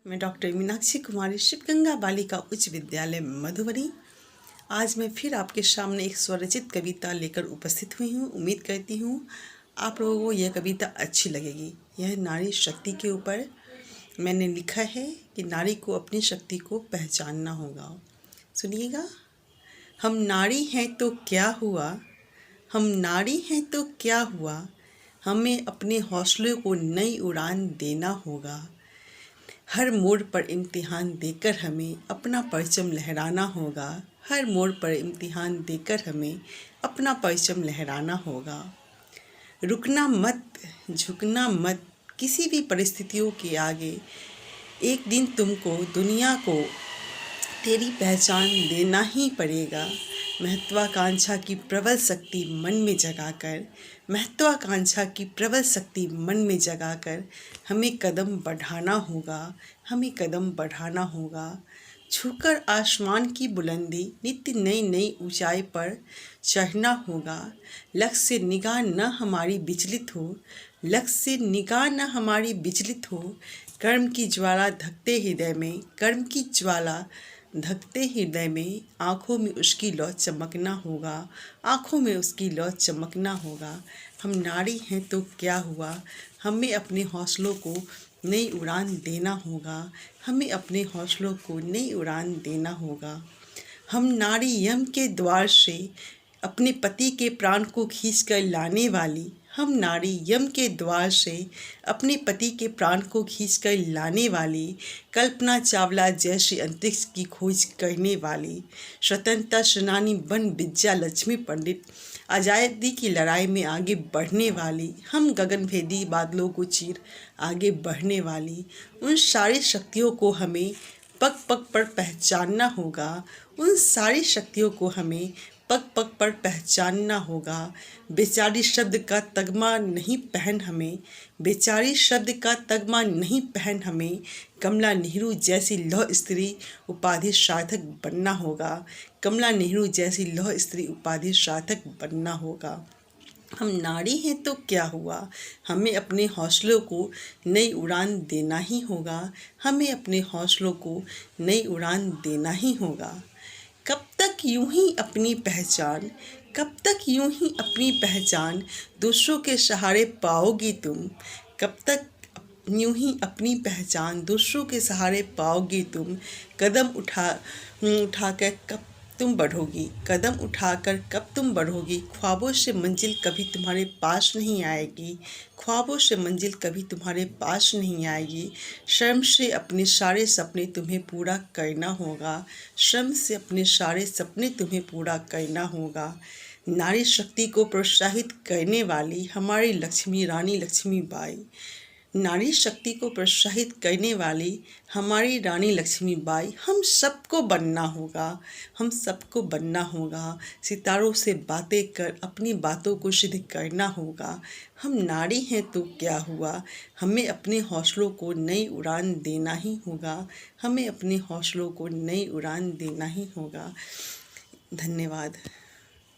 मैं डॉक्टर मीनाक्षी कुमारी शिवगंगा बालिका उच्च विद्यालय मधुबनी। आज मैं फिर आपके सामने एक स्वरचित कविता लेकर उपस्थित हुई हूँ। उम्मीद करती हूँ आप लोगों को यह कविता अच्छी लगेगी। यह नारी शक्ति के ऊपर मैंने लिखा है कि नारी को अपनी शक्ति को पहचानना होगा। सुनिएगा। हम नारी हैं तो क्या हुआ, हम नारी हैं तो क्या हुआ, हमें अपने हौसलों को नई उड़ान देना होगा। हर मोड़ पर इम्तिहान देकर हमें अपना परचम लहराना होगा। हर मोड़ पर इम्तिहान देकर हमें अपना परचम लहराना होगा। रुकना मत, झुकना मत किसी भी परिस्थितियों के आगे। एक दिन तुमको दुनिया को तेरी पहचान देना ही पड़ेगा। महत्वाकांक्षा की प्रबल शक्ति मन में जगाकर, महत्वाकांक्षा की प्रबल शक्ति मन में जगाकर हमें कदम बढ़ाना होगा, हमें कदम बढ़ाना होगा। छूकर आसमान की बुलंदी नित्य नई नई ऊंचाई पर चढ़ना होगा। लक्ष्य से निगाह न हमारी विचलित हो, लक्ष्य से निगाह न हमारी विचलित हो। कर्म की ज्वाला धकते हृदय में, कर्म की ज्वाला धकते हृदय में आँखों में उसकी लौ चमकना होगा, आँखों में उसकी लौ चमकना होगा। हम नारी हैं तो क्या हुआ, हमें अपने हौसलों को नई उड़ान देना होगा, हमें अपने हौसलों को नई उड़ान देना होगा। हम नारी यम के द्वार से अपने पति के प्राण को खींच कर लाने वाली, हम नारी यम के द्वार से अपने पति के प्राण को खींच कर लाने वाली, कल्पना चावला जैसी अंतरिक्ष की खोज करने वाली, स्वतंत्रता सेनानी बन विद्या लक्ष्मी पंडित आज़ादी की लड़ाई में आगे बढ़ने वाली, हम गगनभेदी बादलों को चीर आगे बढ़ने वाली। उन सारी शक्तियों को हमें पग पग पर पहचानना होगा, उन सारी शक्तियों को हमें पग पग पर पहचानना होगा। बेचारी शब्द का तगमा नहीं पहन हमें, बेचारी शब्द का तगमा नहीं पहन हमें कमला नेहरू जैसी लौह स्त्री उपाधि सार्थक बनना होगा, कमला नेहरू जैसी लौह स्त्री उपाधि सार्थक बनना होगा। हम नारी हैं तो क्या हुआ, हमें अपने हौसलों को नई उड़ान देना ही होगा, हमें अपने हौसलों को नई उड़ान देना ही होगा। कब तक यूं ही अपनी पहचान, कब तक यूं ही अपनी पहचान दूसरों के सहारे पाओगी तुम, कब तक यूं ही अपनी पहचान दूसरों के सहारे पाओगी तुम। कदम उठाकर कब तुम बढ़ोगी, कदम उठाकर कब तुम बढ़ोगी। ख्वाबों से मंजिल कभी तुम्हारे पास नहीं आएगी, ख्वाबों से मंजिल कभी तुम्हारे पास नहीं आएगी। श्रम से अपने सारे सपने तुम्हें पूरा करना होगा, श्रम से अपने सारे सपने तुम्हें पूरा करना होगा। नारी शक्ति को प्रोत्साहित करने वाली हमारी लक्ष्मी रानी लक्ष्मीबाई, नारी शक्ति को प्रोत्साहित करने वाली हमारी रानी लक्ष्मीबाई। हम सबको बनना होगा, हम सबको बनना होगा। सितारों से बातें कर अपनी बातों को सिद्ध करना होगा। हम नारी हैं तो क्या हुआ, हमें अपने हौसलों को नई उड़ान देना ही होगा, हमें अपने हौसलों को नई उड़ान देना ही होगा। धन्यवाद।